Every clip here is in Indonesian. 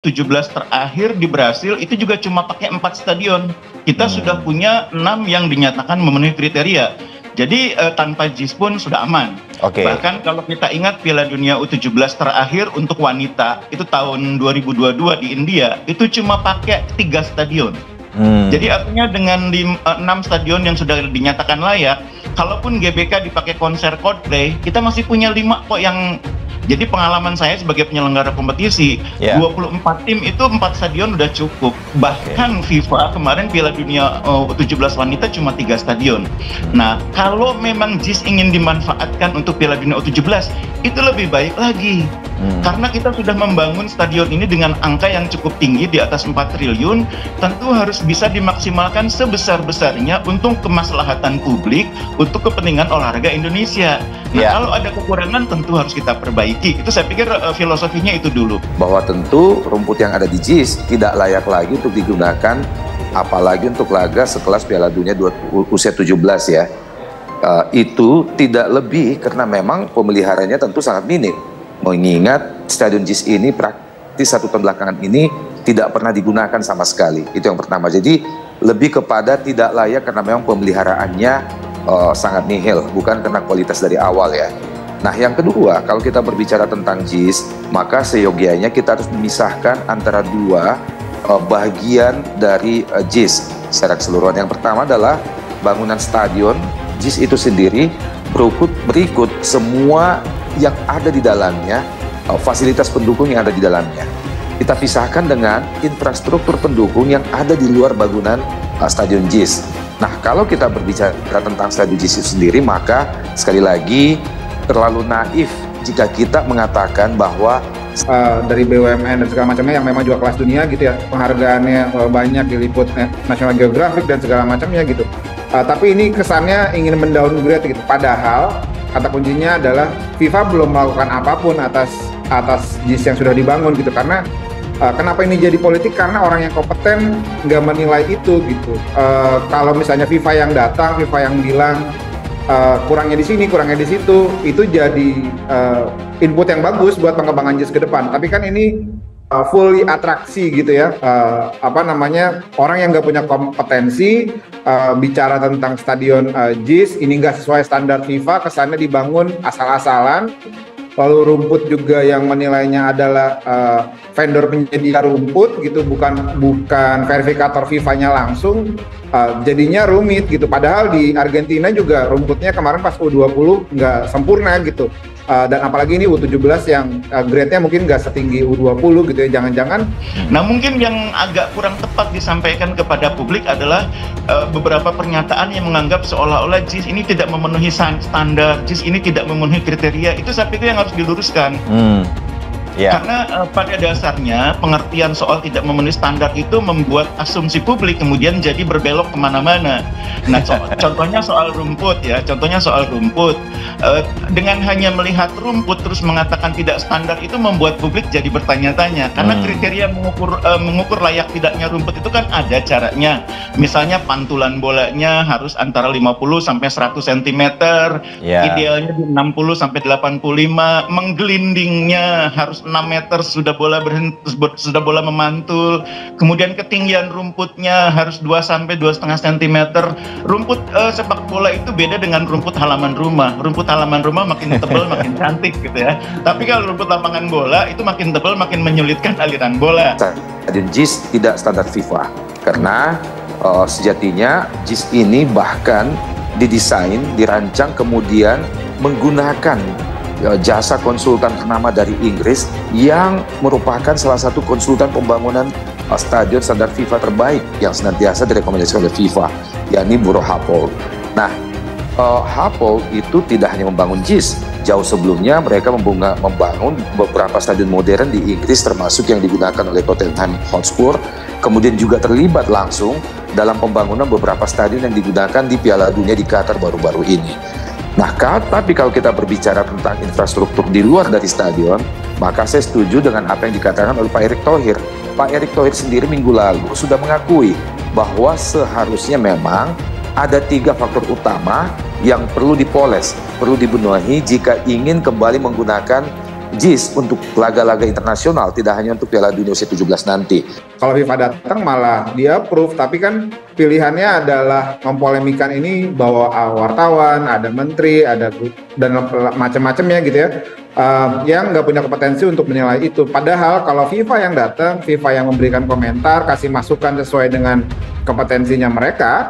17 terakhir di Brasil itu juga cuma pakai 4 stadion. Kita sudah punya 6 yang dinyatakan memenuhi kriteria. Jadi tanpa JIS pun sudah aman. Bahkan kalau kita ingat Piala Dunia U17 terakhir untuk wanita itu tahun 2022 di India itu cuma pakai 3 stadion. Jadi artinya dengan 6 stadion yang sudah dinyatakan layak, kalaupun GBK dipakai konser Coldplay, kita masih punya 5 kok yang. Jadi pengalaman saya sebagai penyelenggara kompetisi, 24 tim itu 4 stadion udah cukup. Bahkan FIFA kemarin Piala Dunia U17 wanita cuma 3 stadion. Nah, kalau memang JIS ingin dimanfaatkan untuk Piala Dunia U17, itu lebih baik lagi. Karena kita sudah membangun stadion ini dengan angka yang cukup tinggi di atas 4 triliun, tentu harus bisa dimaksimalkan sebesar-besarnya untuk kemaslahatan publik, untuk kepentingan olahraga Indonesia. Nah, kalau ada kekurangan tentu harus kita perbaiki. Itu saya pikir filosofinya itu dulu. Bahwa tentu rumput yang ada di JIS tidak layak lagi untuk digunakan, apalagi untuk laga sekelas Piala Dunia usia 17 ya. Itu tidak lebih karena memang pemeliharaannya tentu sangat minim. Mengingat stadion JIS ini praktis 1 tahun belakangan ini tidak pernah digunakan sama sekali. Itu yang pertama. Jadi lebih kepada tidak layak karena memang pemeliharaannya sangat nihil, bukan karena kualitas dari awal ya. Nah yang kedua, kalau kita berbicara tentang JIS, maka seyogianya kita harus memisahkan antara 2 bagian dari JIS secara keseluruhan. Yang pertama adalah bangunan stadion JIS itu sendiri berikut semua yang ada di dalamnya, fasilitas pendukung yang ada di dalamnya. Kita pisahkan dengan infrastruktur pendukung yang ada di luar bangunan stadion JIS. Nah, kalau kita berbicara tentang stadion JIS itu sendiri, maka sekali lagi terlalu naif jika kita mengatakan bahwa dari BUMN dan segala macamnya yang memang juga kelas dunia gitu ya, penghargaannya banyak, diliput National Geographic dan segala macamnya gitu. Tapi ini kesannya ingin mendowngrade gitu. Padahal kata kuncinya adalah FIFA belum melakukan apapun atas JIS yang sudah dibangun gitu. Karena kenapa ini jadi politik? Karena orang yang kompeten nggak menilai itu gitu. Kalau misalnya FIFA yang datang, FIFA yang bilang kurangnya di sini, kurangnya di situ, itu jadi input yang bagus buat pengembangan JIS ke depan. Tapi kan ini fully atraksi gitu ya, orang yang nggak punya kompetensi bicara tentang stadion JIS ini nggak sesuai standar FIFA, kesannya dibangun asal-asalan. Lalu rumput juga yang menilainya adalah vendor penyedia rumput gitu, bukan verifikator FIFA-nya langsung. Jadinya rumit gitu. Padahal di Argentina juga rumputnya kemarin pas U20 nggak sempurna gitu. Dan apalagi ini U17 yang grade-nya mungkin nggak setinggi U20 gitu ya, jangan-jangan. Nah mungkin yang agak kurang tepat disampaikan kepada publik adalah beberapa pernyataan yang menganggap seolah-olah JIS ini tidak memenuhi standar, JIS ini tidak memenuhi kriteria. Itu saya pikir yang harus diluruskan. Karena pada dasarnya pengertian soal tidak memenuhi standar itu membuat asumsi publik kemudian jadi berbelok kemana-mana. Nah contohnya soal rumput ya, dengan hanya melihat rumput terus mengatakan tidak standar itu membuat publik jadi bertanya-tanya. Karena kriteria mengukur layak tidaknya rumput itu kan ada caranya. Misalnya pantulan bolanya harus antara 50 sampai 100 cm, idealnya di 60 sampai 85, menggelindingnya harus 6 meter sudah bola memantul, kemudian ketinggian rumputnya harus 2 sampai 2,5 cm. Rumput sepak bola itu beda dengan rumput halaman rumah. Rumput halaman rumah makin tebal makin cantik gitu ya. Tapi kalau rumput lapangan bola itu makin tebal makin menyulitkan aliran bola. Stadion JIS tidak standar FIFA karena sejatinya JIS ini bahkan didesain, dirancang kemudian menggunakan jasa konsultan ternama dari Inggris yang merupakan salah satu konsultan pembangunan stadion standar FIFA terbaik yang senantiasa direkomendasikan oleh FIFA, yakni Buro Happold. Nah, Happold itu tidak hanya membangun JIS, jauh sebelumnya mereka membangun beberapa stadion modern di Inggris termasuk yang digunakan oleh Tottenham Hotspur, kemudian juga terlibat langsung dalam pembangunan beberapa stadion yang digunakan di Piala Dunia di Qatar baru-baru ini. Nah, tapi kalau kita berbicara tentang infrastruktur di luar dari stadion, maka saya setuju dengan apa yang dikatakan oleh Pak Erick Thohir. Pak Erick Thohir sendiri minggu lalu sudah mengakui bahwa seharusnya memang ada 3 faktor utama yang perlu dipoles, perlu dibenahi jika ingin kembali menggunakan JIS untuk laga-laga internasional, tidak hanya untuk Piala Dunia U17 nanti. Kalau FIFA datang malah dia approve, tapi kan pilihannya adalah mempolimikan ini bahwa wartawan, ada menteri, ada dan macam-macamnya gitu ya, yang nggak punya kompetensi untuk menilai itu. Padahal kalau FIFA yang datang, FIFA yang memberikan komentar, kasih masukan sesuai dengan kompetensinya mereka,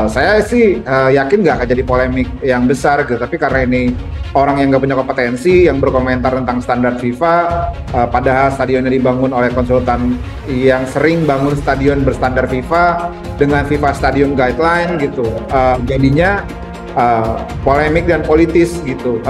saya sih yakin nggak akan jadi polemik yang besar gitu. Tapi karena ini orang yang nggak punya kompetensi, yang berkomentar tentang standar FIFA, padahal stadionnya dibangun oleh konsultan yang sering bangun stadion berstandar FIFA dengan FIFA Stadium Guideline gitu, jadinya polemik dan politis gitu.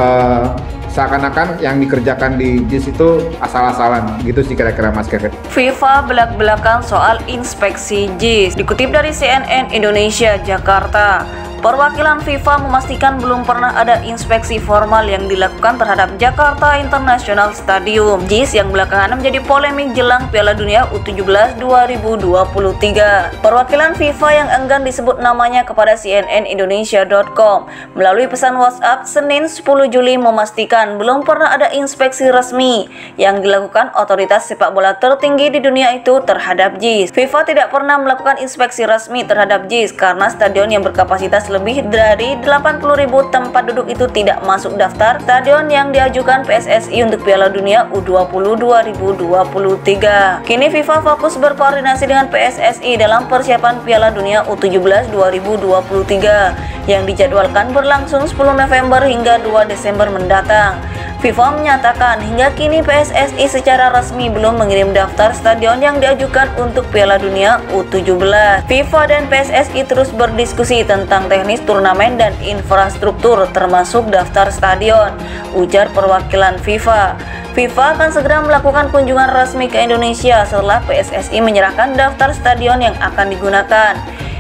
Seakan-akan yang dikerjakan di JIS itu asal-asalan gitu sih kira-kira Mas Kevin. FIFA belak-belakan soal inspeksi JIS. Dikutip dari CNN Indonesia Jakarta, perwakilan FIFA memastikan belum pernah ada inspeksi formal yang dilakukan terhadap Jakarta International Stadium JIS yang belakangan menjadi polemik jelang Piala Dunia U17 2023. Perwakilan FIFA yang enggan disebut namanya kepada cnnindonesia.com melalui pesan WhatsApp Senin 10 Juli memastikan belum pernah ada inspeksi resmi yang dilakukan otoritas sepak bola tertinggi di dunia itu terhadap JIS. FIFA tidak pernah melakukan inspeksi resmi terhadap JIS karena stadion yang berkapasitas lebih dari 80.000 tempat duduk itu tidak masuk daftar stadion yang diajukan PSSI untuk Piala Dunia U20 2023. Kini FIFA fokus berkoordinasi dengan PSSI dalam persiapan Piala Dunia U17 2023 yang dijadwalkan berlangsung 10 November hingga 2 Desember mendatang. FIFA menyatakan hingga kini PSSI secara resmi belum mengirim daftar stadion yang diajukan untuk Piala Dunia U17. FIFA dan PSSI terus berdiskusi tentang teknis turnamen dan infrastruktur termasuk daftar stadion, ujar perwakilan FIFA. FIFA akan segera melakukan kunjungan resmi ke Indonesia setelah PSSI menyerahkan daftar stadion yang akan digunakan.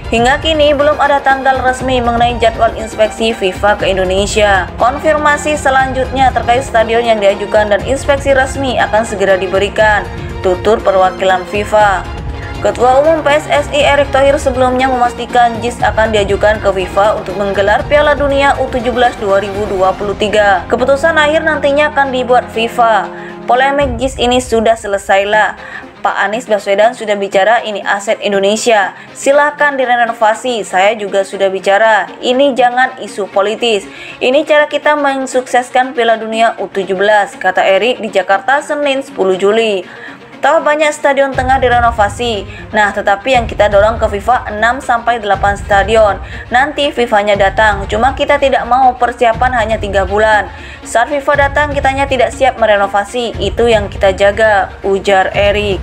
Hingga kini belum ada tanggal resmi mengenai jadwal inspeksi FIFA ke Indonesia. Konfirmasi selanjutnya terkait stadion yang diajukan dan inspeksi resmi akan segera diberikan, tutur perwakilan FIFA. Ketua Umum PSSI Erick Thohir sebelumnya memastikan JIS akan diajukan ke FIFA untuk menggelar Piala Dunia U17 2023. Keputusan akhir nantinya akan dibuat FIFA. Polemik JIS ini sudah selesailah. Pak Anies Baswedan sudah bicara ini aset Indonesia, silakan direnovasi. Saya juga sudah bicara, ini jangan isu politis. Ini cara kita mensukseskan Piala Dunia U17, kata Erick di Jakarta Senin 10 Juli. Tahu banyak stadion tengah direnovasi. Nah, tetapi yang kita dorong ke FIFA 6-8 stadion. Nanti FIFA-nya datang. Cuma kita tidak mau persiapan hanya 3 bulan. Saat FIFA datang, kitanya tidak siap merenovasi. Itu yang kita jaga, ujar Erick.